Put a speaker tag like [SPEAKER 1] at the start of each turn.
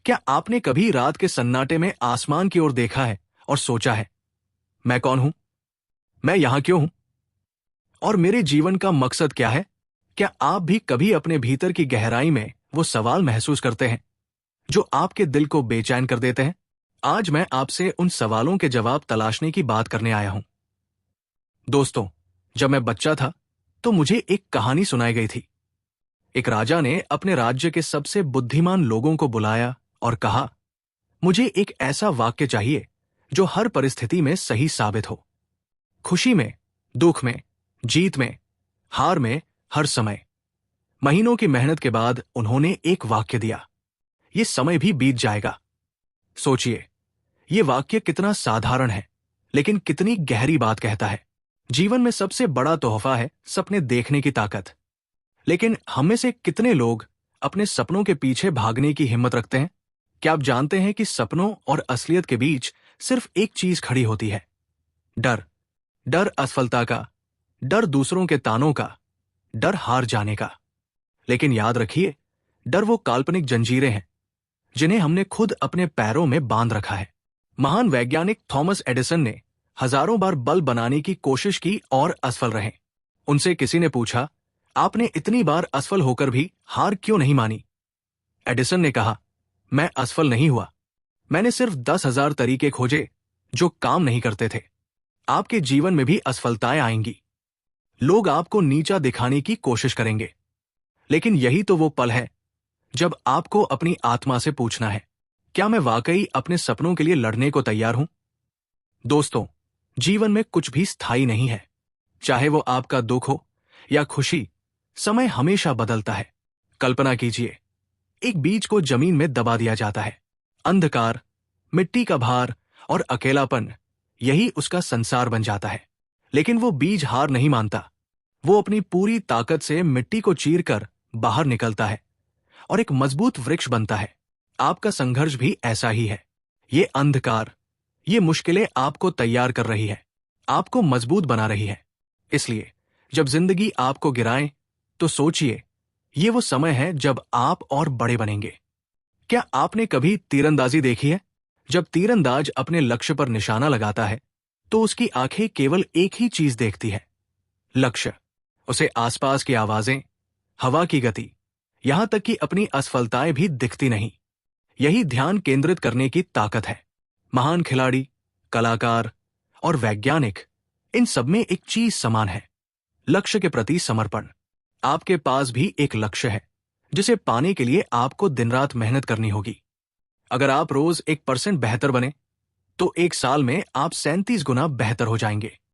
[SPEAKER 1] क्या आपने कभी रात के सन्नाटे में आसमान की ओर देखा है और सोचा है, मैं कौन हूं? मैं यहां क्यों हूं? और मेरे जीवन का मकसद क्या है? क्या आप भी कभी अपने भीतर की गहराई में वो सवाल महसूस करते हैं जो आपके दिल को बेचैन कर देते हैं? आज मैं आपसे उन सवालों के जवाब तलाशने की बात करने आया हूं। दोस्तों, जब मैं बच्चा था तो मुझे एक कहानी सुनाई गई थी। एक राजा ने अपने राज्य के सबसे बुद्धिमान लोगों को बुलाया और कहा, मुझे एक ऐसा वाक्य चाहिए जो हर परिस्थिति में सही साबित हो। खुशी में, दुख में, जीत में, हार में, हर समय। महीनों की मेहनत के बाद उन्होंने एक वाक्य दिया, ये समय भी बीत जाएगा। सोचिए, ये वाक्य कितना साधारण है, लेकिन कितनी गहरी बात कहता है। जीवन में सबसे बड़ा तोहफा है सपने देखने की ताकत। लेकिन हम में से कितने लोग अपने सपनों के पीछे भागने की हिम्मत रखते हैं? क्या आप जानते हैं कि सपनों और असलियत के बीच सिर्फ एक चीज खड़ी होती है? डर। डर असफलता का, डर दूसरों के तानों का, डर हार जाने का। लेकिन याद रखिए, डर वो काल्पनिक जंजीरें हैं जिन्हें हमने खुद अपने पैरों में बांध रखा है। महान वैज्ञानिक थॉमस एडिसन ने हजारों बार बल्ब बनाने की कोशिश की और असफल रहे। उनसे किसी ने पूछा, आपने इतनी बार असफल होकर भी हार क्यों नहीं मानी? एडिसन ने कहा, मैं असफल नहीं हुआ, मैंने सिर्फ 10,000 तरीके खोजे जो काम नहीं करते थे। आपके जीवन में भी असफलताएं आएंगी। लोग आपको नीचा दिखाने की कोशिश करेंगे, लेकिन यही तो वो पल है जब आपको अपनी आत्मा से पूछना है, क्या मैं वाकई अपने सपनों के लिए लड़ने को तैयार हूं? दोस्तों, जीवन में कुछ भी स्थायी नहीं है। चाहे वो आपका दुख हो या खुशी, समय हमेशा बदलता है। कल्पना कीजिए, एक बीज को जमीन में दबा दिया जाता है। अंधकार, मिट्टी का भार और अकेलापन, यही उसका संसार बन जाता है। लेकिन वो बीज हार नहीं मानता। वो अपनी पूरी ताकत से मिट्टी को चीरकर बाहर निकलता है और एक मजबूत वृक्ष बनता है। आपका संघर्ष भी ऐसा ही है। ये अंधकार, ये मुश्किलें आपको तैयार कर रही है, आपको मजबूत बना रही है। इसलिए जब जिंदगी आपको गिराए तो सोचिए, ये वो समय है जब आप और बड़े बनेंगे। क्या आपने कभी तीरंदाजी देखी है? जब तीरंदाज अपने लक्ष्य पर निशाना लगाता है तो उसकी आंखें केवल एक ही चीज देखती है, लक्ष्य। उसे आसपास की आवाजें, हवा की गति, यहां तक कि अपनी असफलताएं भी दिखती नहीं। यही ध्यान केंद्रित करने की ताकत है। महान खिलाड़ी, कलाकार और वैज्ञानिक, इन सब में एक चीज समान है, लक्ष्य के प्रति समर्पण। आपके पास भी एक लक्ष्य है जिसे पाने के लिए आपको दिन रात मेहनत करनी होगी। अगर आप रोज 1% बेहतर बने तो एक साल में आप 37 गुना बेहतर हो जाएंगे।